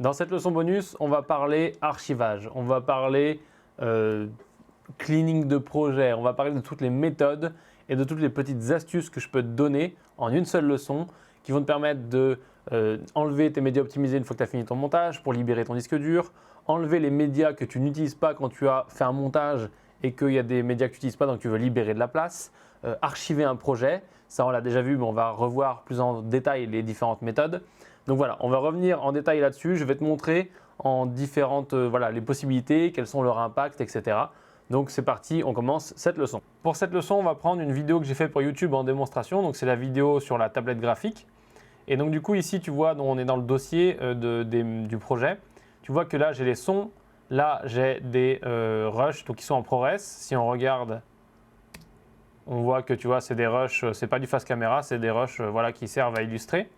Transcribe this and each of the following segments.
Dans cette leçon bonus, on va parler archivage, on va parler cleaning de projet, on va parler de toutes les méthodes et de toutes les petites astuces que je peux te donner en une seule leçon qui vont te permettre de enlever tes médias optimisés une fois que tu as fini ton montage pour libérer ton disque dur, enlever les médias que tu n'utilises pas quand tu as fait un montage et qu'il y a des médias que tu n'utilises pas donc tu veux libérer de la place, archiver un projet, ça on l'a déjà vu mais on va revoir plus en détail les différentes méthodes. Donc voilà, on va revenir en détail là-dessus, je vais te montrer en différentes les possibilités, quels sont leurs impacts, etc. Donc c'est parti, on commence cette leçon. Pour cette leçon, on va prendre une vidéo que j'ai faite pour YouTube en démonstration, donc c'est la vidéo sur la tablette graphique. Et donc du coup ici tu vois, on est dans le dossier du projet, tu vois que là j'ai les sons, là j'ai des rushs donc qui sont en ProRes. Si on regarde, on voit que tu vois c'est des rushs, c'est pas du face caméra, c'est des rushs qui servent à illustrer.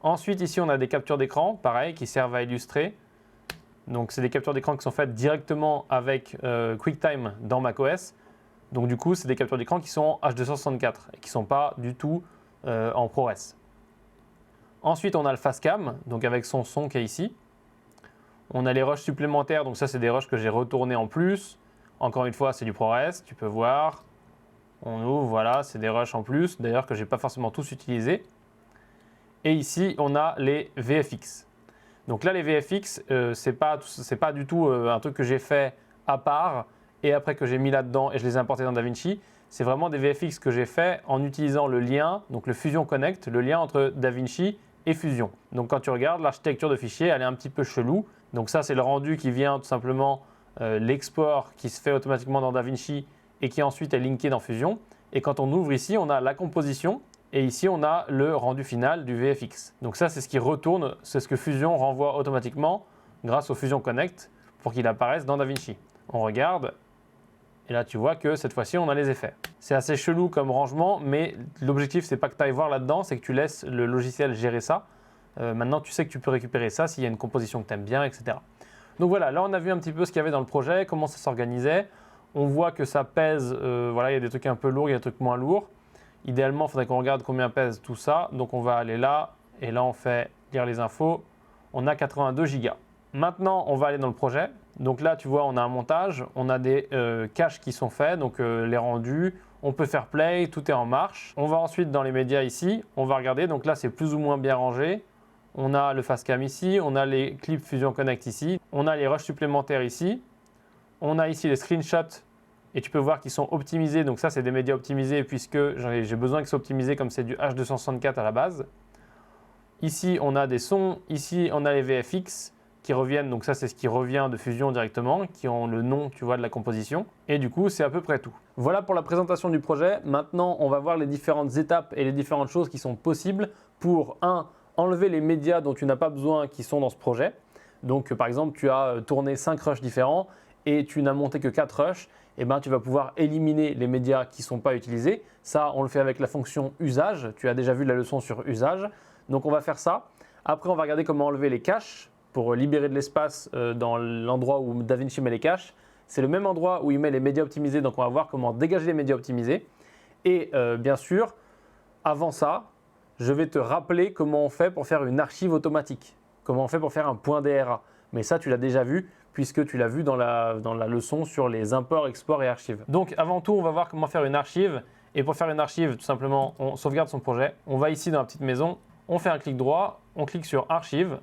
Ensuite, ici, on a des captures d'écran, pareil, qui servent à illustrer. Donc, c'est des captures d'écran qui sont faites directement avec QuickTime dans macOS. Donc, du coup, c'est des captures d'écran qui sont en H264 et qui ne sont pas du tout en ProRes. Ensuite, on a le Fastcam, donc avec son son qui est ici. On a les rushs supplémentaires, donc ça, c'est des rushs que j'ai retournés en plus. Encore une fois, c'est du ProRes, tu peux voir. On ouvre, voilà, c'est des rushs en plus, d'ailleurs que je n'ai pas forcément tous utilisés. Et ici, on a les VFX. Donc là, les VFX, c'est pas du tout un truc que j'ai fait à part et après que j'ai mis là-dedans et je les ai importés dans DaVinci. C'est vraiment des VFX que j'ai fait en utilisant le lien, donc le Fusion Connect, le lien entre DaVinci et Fusion. Donc quand tu regardes, l'architecture de fichier, elle est un petit peu chelou. Donc ça, c'est le rendu qui vient tout simplement l'export qui se fait automatiquement dans DaVinci et qui ensuite est linké dans Fusion. Et quand on ouvre ici, on a la composition. Et ici, on a le rendu final du VFX. Donc ça, c'est ce qui retourne, c'est ce que Fusion renvoie automatiquement grâce au Fusion Connect pour qu'il apparaisse dans DaVinci. On regarde, et là, tu vois que cette fois-ci, on a les effets. C'est assez chelou comme rangement, mais l'objectif, c'est pas que tu ailles voir là-dedans, c'est que tu laisses le logiciel gérer ça. Maintenant, tu sais que tu peux récupérer ça s'il y a une composition que tu aimes bien, etc. Donc voilà, là, on a vu un petit peu ce qu'il y avait dans le projet, comment ça s'organisait. On voit que ça pèse, il y a des trucs un peu lourds, il y a des trucs moins lourds. Idéalement, il faudrait qu'on regarde combien pèse tout ça. Donc, on va aller là. Et là, on fait lire les infos. On a 82 Go. Maintenant, on va aller dans le projet. Donc là, tu vois, on a un montage. On a des caches qui sont faits. Donc, les rendus. On peut faire play. Tout est en marche. On va ensuite dans les médias ici. On va regarder. Donc là, c'est plus ou moins bien rangé. On a le Fastcam ici. On a les clips Fusion Connect ici. On a les rushs supplémentaires ici. On a ici les screenshots. Et tu peux voir qu'ils sont optimisés, donc ça c'est des médias optimisés puisque j'ai besoin qu'ils soient optimisés comme c'est du H264 à la base. Ici on a des sons, ici on a les VFX qui reviennent, donc ça c'est ce qui revient de Fusion directement, qui ont le nom tu vois de la composition. Et du coup c'est à peu près tout. Voilà pour la présentation du projet. Maintenant on va voir les différentes étapes et les différentes choses qui sont possibles pour enlever les médias dont tu n'as pas besoin qui sont dans ce projet. Donc par exemple tu as tourné 5 rushs différents et tu n'as monté que 4 rushs. Eh ben, tu vas pouvoir éliminer les médias qui ne sont pas utilisés. Ça, on le fait avec la fonction usage. Tu as déjà vu la leçon sur usage. Donc, on va faire ça. Après, on va regarder comment enlever les caches pour libérer de l'espace dans l'endroit où DaVinci met les caches. C'est le même endroit où il met les médias optimisés. Donc, on va voir comment dégager les médias optimisés. Et bien sûr, avant ça, je vais te rappeler comment on fait pour faire une archive automatique. Comment on fait pour faire un point DRA. Mais ça, tu l'as déjà vu puisque tu l'as vu dans la leçon sur les imports, exports et archives. Donc avant tout, on va voir comment faire une archive. Et pour faire une archive, tout simplement, on sauvegarde son projet. On va ici dans la petite maison, on fait un clic droit, on clique sur archive.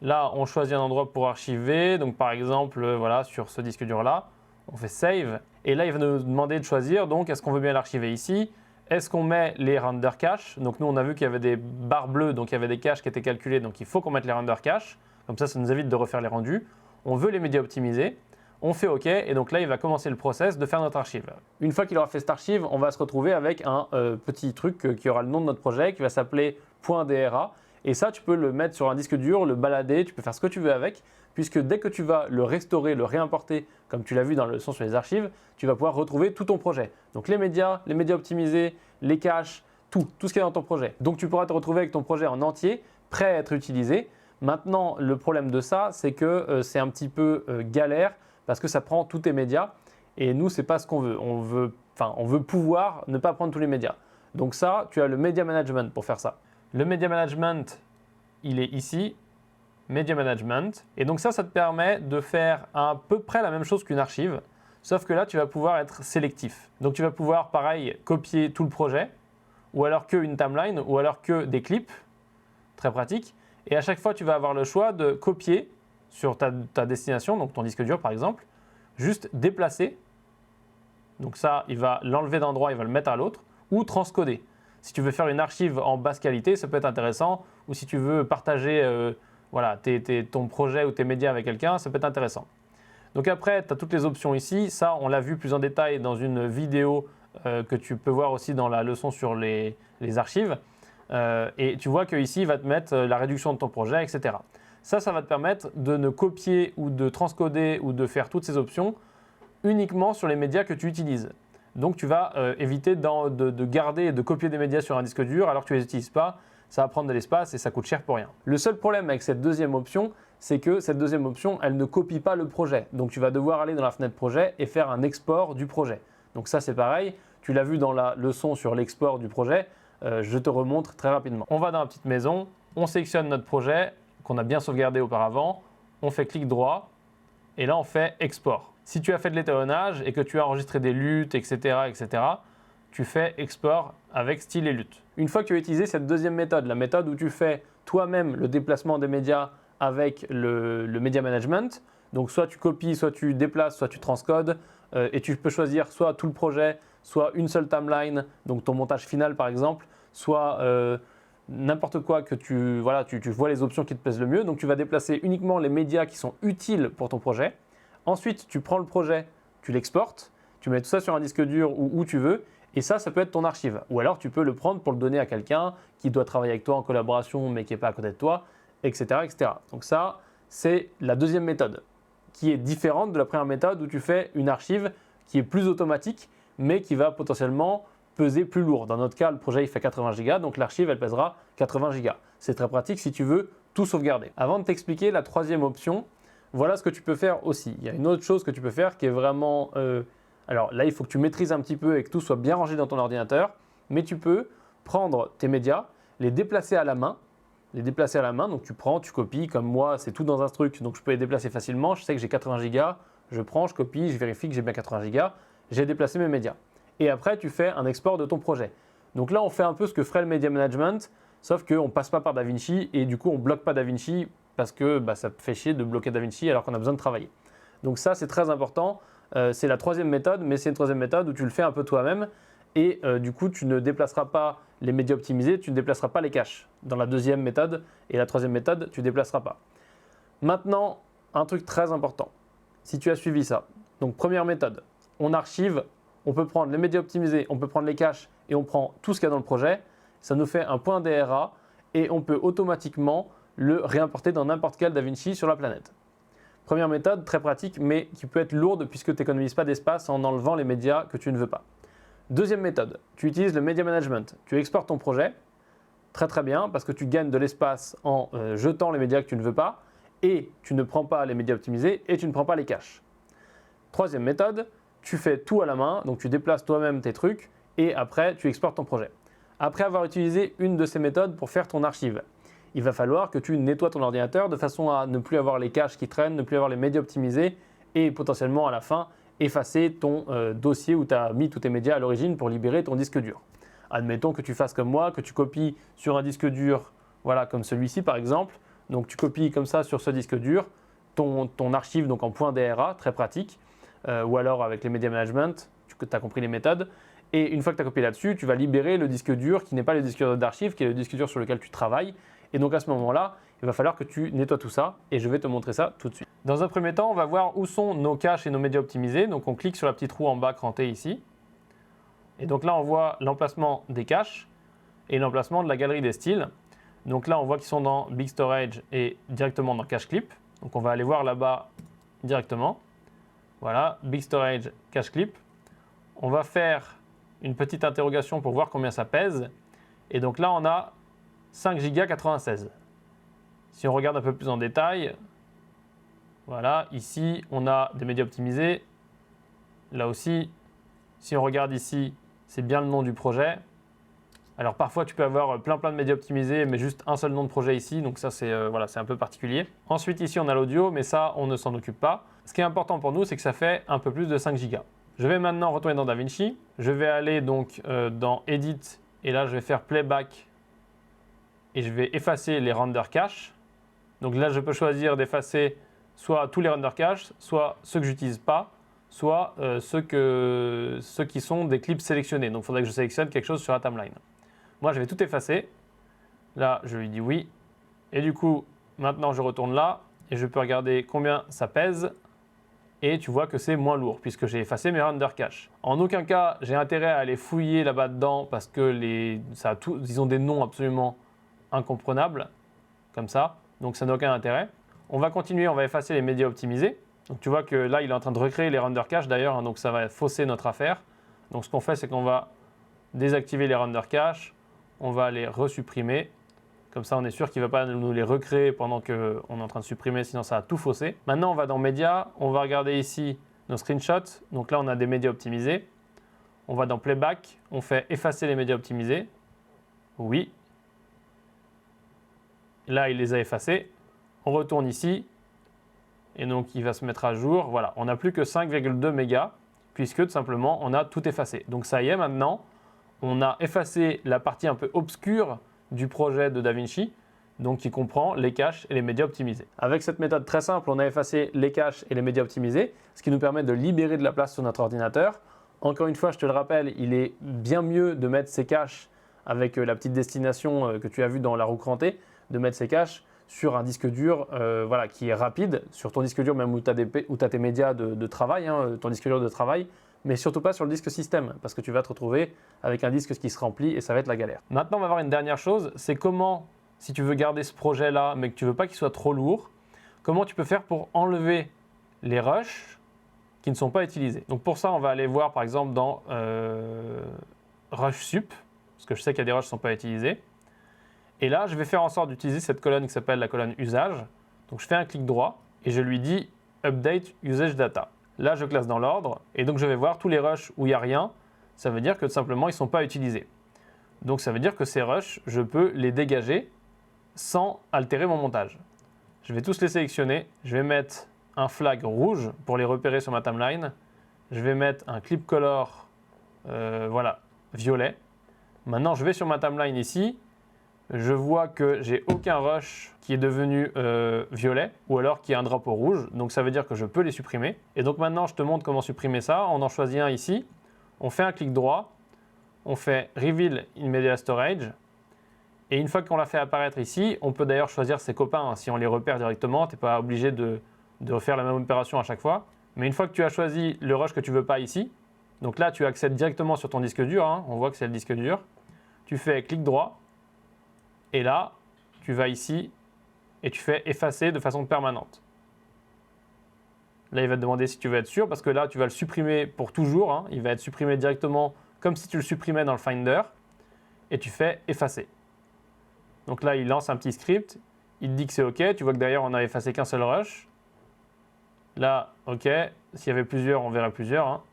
Là, on choisit un endroit pour archiver. Donc par exemple, sur ce disque dur-là, on fait save. Et là, il va nous demander de choisir. Donc, est-ce qu'on veut bien l'archiver ici? Est-ce qu'on met les render caches? Donc nous, on a vu qu'il y avait des barres bleues, donc il y avait des caches qui étaient calculées. Donc il faut qu'on mette les render caches. Comme ça nous évite de refaire les rendus. On veut les médias optimisés, on fait OK et donc là il va commencer le process de faire notre archive. Une fois qu'il aura fait cette archive, on va se retrouver avec un petit truc qui aura le nom de notre projet qui va s'appeler .dra et ça tu peux le mettre sur un disque dur, le balader, tu peux faire ce que tu veux avec puisque dès que tu vas le restaurer, le réimporter comme tu l'as vu dans la leçon sur les archives, tu vas pouvoir retrouver tout ton projet. Donc les médias optimisés, les caches, tout ce qui est dans ton projet. Donc tu pourras te retrouver avec ton projet en entier, prêt à être utilisé. Maintenant, le problème de ça, c'est que c'est un petit peu galère parce que ça prend tous tes médias et nous, ce n'est pas ce qu'on veut. On veut pouvoir ne pas prendre tous les médias. Donc ça, tu as le Media Management pour faire ça. Le Media Management, il est ici. Media Management. Et donc ça te permet de faire à peu près la même chose qu'une archive, sauf que là, tu vas pouvoir être sélectif. Donc tu vas pouvoir, pareil, copier tout le projet, ou alors qu'une timeline, ou alors que des clips, très pratique. Et à chaque fois, tu vas avoir le choix de copier sur ta destination, donc ton disque dur par exemple, juste déplacer. Donc ça, il va l'enlever d'un endroit, il va le mettre à l'autre, ou transcoder. Si tu veux faire une archive en basse qualité, ça peut être intéressant, ou si tu veux partager ton projet ou tes médias avec quelqu'un, ça peut être intéressant. Donc après, tu as toutes les options ici. Ça, on l'a vu plus en détail dans une vidéo que tu peux voir aussi dans la leçon sur les archives. Et tu vois qu'ici, il va te mettre la réduction de ton projet, etc. Ça va te permettre de ne copier ou de transcoder ou de faire toutes ces options uniquement sur les médias que tu utilises. Donc tu vas éviter de garder et de copier des médias sur un disque dur alors que tu ne les utilises pas. Ça va prendre de l'espace et ça coûte cher pour rien. Le seul problème avec cette deuxième option, c'est que cette deuxième option, elle ne copie pas le projet. Donc tu vas devoir aller dans la fenêtre projet et faire un export du projet. Donc ça c'est pareil, tu l'as vu dans la leçon sur l'export du projet, je te remontre très rapidement. On va dans la petite maison, on sélectionne notre projet qu'on a bien sauvegardé auparavant, on fait clic droit et là on fait export. Si tu as fait de l'étalonnage et que tu as enregistré des luttes, etc., tu fais export avec style et lutte. Une fois que tu as utilisé cette deuxième méthode, la méthode où tu fais toi-même le déplacement des médias avec le media management, donc soit tu copies, soit tu déplaces, soit tu transcodes, et tu peux choisir soit tout le projet, soit une seule timeline, donc ton montage final par exemple, soit n'importe quoi que tu vois les options qui te plaisent le mieux. Donc tu vas déplacer uniquement les médias qui sont utiles pour ton projet. Ensuite, tu prends le projet, tu l'exportes, tu mets tout ça sur un disque dur ou où tu veux, et ça peut être ton archive. Ou alors tu peux le prendre pour le donner à quelqu'un qui doit travailler avec toi en collaboration mais qui n'est pas à côté de toi, etc., etc. Donc ça, c'est la deuxième méthode qui est différente de la première méthode où tu fais une archive qui est plus automatique mais qui va potentiellement peser plus lourd. Dans notre cas, le projet il fait 80 Go, donc l'archive elle pèsera 80 Go. C'est très pratique si tu veux tout sauvegarder. Avant de t'expliquer la troisième option, voilà ce que tu peux faire aussi. Il y a une autre chose que tu peux faire qui est vraiment... alors là, il faut que tu maîtrises un petit peu et que tout soit bien rangé dans ton ordinateur, mais tu peux prendre tes médias, les déplacer à la main. Donc tu prends, tu copies, comme moi, c'est tout dans un truc, donc je peux les déplacer facilement. Je sais que j'ai 80 Go, je prends, je copie, je vérifie que j'ai bien 80 Go, j'ai déplacé mes médias. Et après, tu fais un export de ton projet. Donc là, on fait un peu ce que ferait le Media Management, sauf qu'on ne passe pas par DaVinci et du coup, on ne bloque pas DaVinci parce que ça fait chier de bloquer DaVinci alors qu'on a besoin de travailler. Donc ça, c'est très important. C'est la troisième méthode, mais c'est une troisième méthode où tu le fais un peu toi-même et du coup, tu ne déplaceras pas les médias optimisés, tu ne déplaceras pas les caches dans la deuxième méthode et la troisième méthode, tu ne déplaceras pas. Maintenant, un truc très important, si tu as suivi ça. Donc première méthode, on archive, on peut prendre les médias optimisés, on peut prendre les caches et on prend tout ce qu'il y a dans le projet. Ça nous fait un point DRA et on peut automatiquement le réimporter dans n'importe quel DaVinci sur la planète. Première méthode, très pratique, mais qui peut être lourde puisque tu n'économises pas d'espace en enlevant les médias que tu ne veux pas. Deuxième méthode, tu utilises le Media Management. Tu exportes ton projet, très très bien, parce que tu gagnes de l'espace en jetant les médias que tu ne veux pas, et tu ne prends pas les médias optimisés, et tu ne prends pas les caches. Troisième méthode, tu fais tout à la main, donc tu déplaces toi-même tes trucs, et après tu exportes ton projet. Après avoir utilisé une de ces méthodes pour faire ton archive, il va falloir que tu nettoies ton ordinateur de façon à ne plus avoir les caches qui traînent, ne plus avoir les médias optimisés, et potentiellement à la fin, effacer ton dossier où tu as mis tous tes médias à l'origine pour libérer ton disque dur. Admettons que tu fasses comme moi, que tu copies sur un disque dur, voilà, comme celui-ci par exemple. Donc tu copies comme ça sur ce disque dur ton archive donc en point DRA, très pratique, ou alors avec les Media Management, tu as compris les méthodes. Et une fois que tu as copié là-dessus, tu vas libérer le disque dur qui n'est pas le disque dur d'archive, qui est le disque dur sur lequel tu travailles. Et donc à ce moment-là, il va falloir que tu nettoies tout ça et je vais te montrer ça tout de suite. Dans un premier temps, on va voir où sont nos caches et nos médias optimisés. Donc on clique sur la petite roue en bas crantée ici. Et donc là, on voit l'emplacement des caches et l'emplacement de la galerie des styles. Donc là, on voit qu'ils sont dans Big Storage et directement dans Cache Clip. Donc on va aller voir là-bas directement. Voilà, Big Storage, Cache Clip. On va faire une petite interrogation pour voir combien ça pèse. Et donc là, on a 5 Go 96. Si on regarde un peu plus en détail, voilà, ici, on a des médias optimisés. Là aussi, si on regarde ici, c'est bien le nom du projet. Alors parfois tu peux avoir plein de médias optimisés mais juste un seul nom de projet ici, donc ça c'est voilà, c'est un peu particulier. Ensuite ici on a l'audio, mais ça on ne s'en occupe pas. Ce qui est important pour nous, c'est que ça fait un peu plus de 5 Go. Je vais maintenant retourner dans DaVinci, je vais aller donc dans Edit et là je vais faire Playback et je vais effacer les render cache. Donc là je peux choisir d'effacer soit tous les render cache, soit ceux que j'utilise pas, soit ceux qui sont des clips sélectionnés. Donc il faudrait que je sélectionne quelque chose sur la timeline. Moi je vais tout effacer. Là je lui dis oui. Et du coup maintenant je retourne là et je peux regarder combien ça pèse. Et tu vois que c'est moins lourd puisque j'ai effacé mes render cache. En aucun cas, j'ai intérêt à aller fouiller là-bas dedans parce que ils ont des noms absolument incomprenables, comme ça. Donc ça n'a aucun intérêt. On va continuer, on va effacer les médias optimisés. Donc tu vois que là, il est en train de recréer les render cache d'ailleurs, hein, donc ça va fausser notre affaire. Donc ce qu'on fait, c'est qu'on va désactiver les render cache, on va les resupprimer. Comme ça, on est sûr qu'il ne va pas nous les recréer pendant qu'on est en train de supprimer, sinon ça va tout fausser. Maintenant, on va dans Médias, on va regarder ici nos screenshots. Donc là, on a des médias optimisés. On va dans Playback, on fait effacer les médias optimisés. Oui. Là, il les a effacés. On retourne ici. Et donc, il va se mettre à jour. Voilà, on n'a plus que 5,2 mégas, puisque tout simplement, on a tout effacé. Donc ça y est, maintenant, on a effacé la partie un peu obscure du projet de DaVinci, donc qui comprend les caches et les médias optimisés. Avec cette méthode très simple, on a effacé les caches et les médias optimisés, ce qui nous permet de libérer de la place sur notre ordinateur. Encore une fois, je te le rappelle, il est bien mieux de mettre ces caches avec la petite destination que tu as vue dans la roue crantée, de mettre ces caches sur un disque dur voilà, qui est rapide, sur ton disque dur même où tu as tes médias de travail, hein, ton disque dur de travail, mais surtout pas sur le disque système, parce que tu vas te retrouver avec un disque qui se remplit et ça va être la galère. Maintenant, on va voir une dernière chose, c'est comment, si tu veux garder ce projet-là, mais que tu ne veux pas qu'il soit trop lourd, comment tu peux faire pour enlever les rushs qui ne sont pas utilisés. Donc pour ça, on va aller voir par exemple dans Rush Sup, parce que je sais qu'il y a des rushs qui ne sont pas utilisés. Et là, je vais faire en sorte d'utiliser cette colonne qui s'appelle la colonne Usage. Donc je fais un clic droit et je lui dis Update Usage Data. Là, je classe dans l'ordre et donc je vais voir tous les rushs où il n'y a rien. Ça veut dire que tout simplement, ils ne sont pas utilisés. Donc ça veut dire que ces rushs, je peux les dégager sans altérer mon montage. Je vais tous les sélectionner. Je vais mettre un flag rouge pour les repérer sur ma timeline. Je vais mettre un clip color voilà, violet. Maintenant, je vais sur ma timeline ici. Je vois que j'ai aucun rush qui est devenu violet ou alors qui a un drapeau rouge. Donc ça veut dire que je peux les supprimer. Et donc maintenant, je te montre comment supprimer ça. On en choisit un ici. On fait un clic droit. On fait Reveal in Media Storage. Et une fois qu'on l'a fait apparaître ici, on peut d'ailleurs choisir ses copains. Hein. Si on les repère directement, tu n'es pas obligé de refaire la même opération à chaque fois. Mais une fois que tu as choisi le rush que tu ne veux pas ici, donc là, tu accèdes directement sur ton disque dur. Hein. On voit que c'est le disque dur. Tu fais clic droit. Et là, tu vas ici et tu fais effacer de façon permanente. Là, il va te demander si tu veux être sûr parce que là, tu vas le supprimer pour toujours. Hein. Il va être supprimé directement comme si tu le supprimais dans le Finder. Et tu fais effacer. Donc là, il lance un petit script. Il te dit que c'est OK. Tu vois que derrière, on n'a effacé qu'un seul rush. Là, OK. S'il y avait plusieurs, on verrait plusieurs. Hein.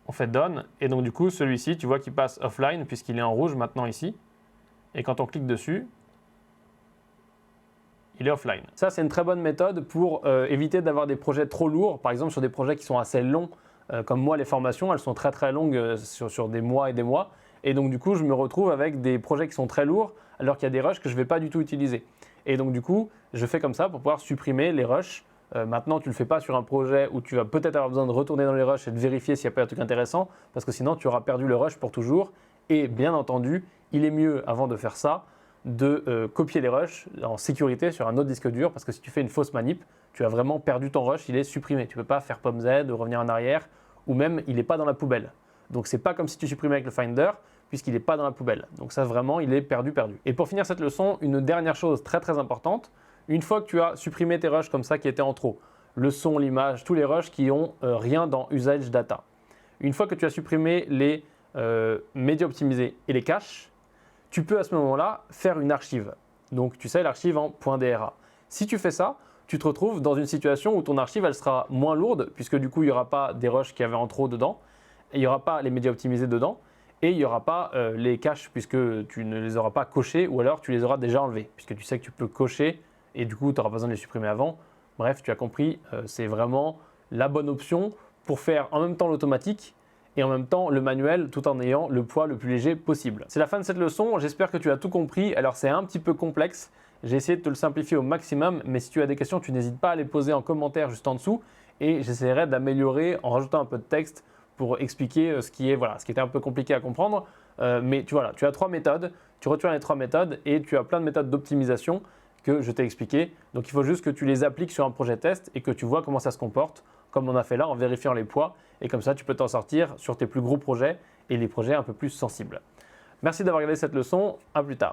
On fait Done. Et donc, du coup, celui-ci, tu vois qu'il passe offline puisqu'il est en rouge maintenant ici. Et quand on clique dessus, il est offline. Ça, c'est une très bonne méthode pour éviter d'avoir des projets trop lourds. Par exemple, sur des projets qui sont assez longs, comme moi, les formations, elles sont très très longues sur des mois et des mois. Et donc, du coup, je me retrouve avec des projets qui sont très lourds alors qu'il y a des rushs que je ne vais pas du tout utiliser. Et donc, du coup, je fais comme ça pour pouvoir supprimer les rushs. Maintenant, tu ne le fais pas sur un projet où tu vas peut-être avoir besoin de retourner dans les rushs et de vérifier s'il n'y a pas un truc intéressant parce que sinon, tu auras perdu le rush pour toujours. Et bien entendu, il est mieux, avant de faire ça, de copier les rushs en sécurité sur un autre disque dur parce que si tu fais une fausse manip, tu as vraiment perdu ton rush, il est supprimé. Tu ne peux pas faire POM Z, revenir en arrière ou même il n'est pas dans la poubelle. Donc ce n'est pas comme si tu supprimais avec le Finder puisqu'il n'est pas dans la poubelle. Donc ça vraiment, il est perdu. Et pour finir cette leçon, une dernière chose très très importante, une fois que tu as supprimé tes rushs comme ça qui étaient en trop, le son, l'image, tous les rushs qui n'ont rien dans Usage Data, une fois que tu as supprimé les médias optimisés et les caches, tu peux à ce moment-là faire une archive. Donc tu sais, l'archive en .dra. Si tu fais ça, tu te retrouves dans une situation où ton archive elle sera moins lourde puisque du coup il n'y aura pas des rushs qui avaient en trop dedans, et il n'y aura pas les médias optimisés dedans et il n'y aura pas les caches puisque tu ne les auras pas cochés ou alors tu les auras déjà enlevés puisque tu sais que tu peux cocher et du coup tu n'auras pas besoin de les supprimer avant. Bref, tu as compris, c'est vraiment la bonne option pour faire en même temps l'automatique et en même temps le manuel tout en ayant le poids le plus léger possible. C'est la fin de cette leçon, j'espère que tu as tout compris. Alors c'est un petit peu complexe, j'ai essayé de te le simplifier au maximum, mais si tu as des questions, tu n'hésites pas à les poser en commentaire juste en dessous et j'essaierai d'améliorer en rajoutant un peu de texte pour expliquer ce qui était un peu compliqué à comprendre. Mais tu as 3 méthodes, tu retiens les 3 méthodes et tu as plein de méthodes d'optimisation que je t'ai expliqué. Donc il faut juste que tu les appliques sur un projet test et que tu vois comment ça se comporte, comme on a fait là en vérifiant les poids. Et comme ça, tu peux t'en sortir sur tes plus gros projets et les projets un peu plus sensibles. Merci d'avoir regardé cette leçon. À plus tard.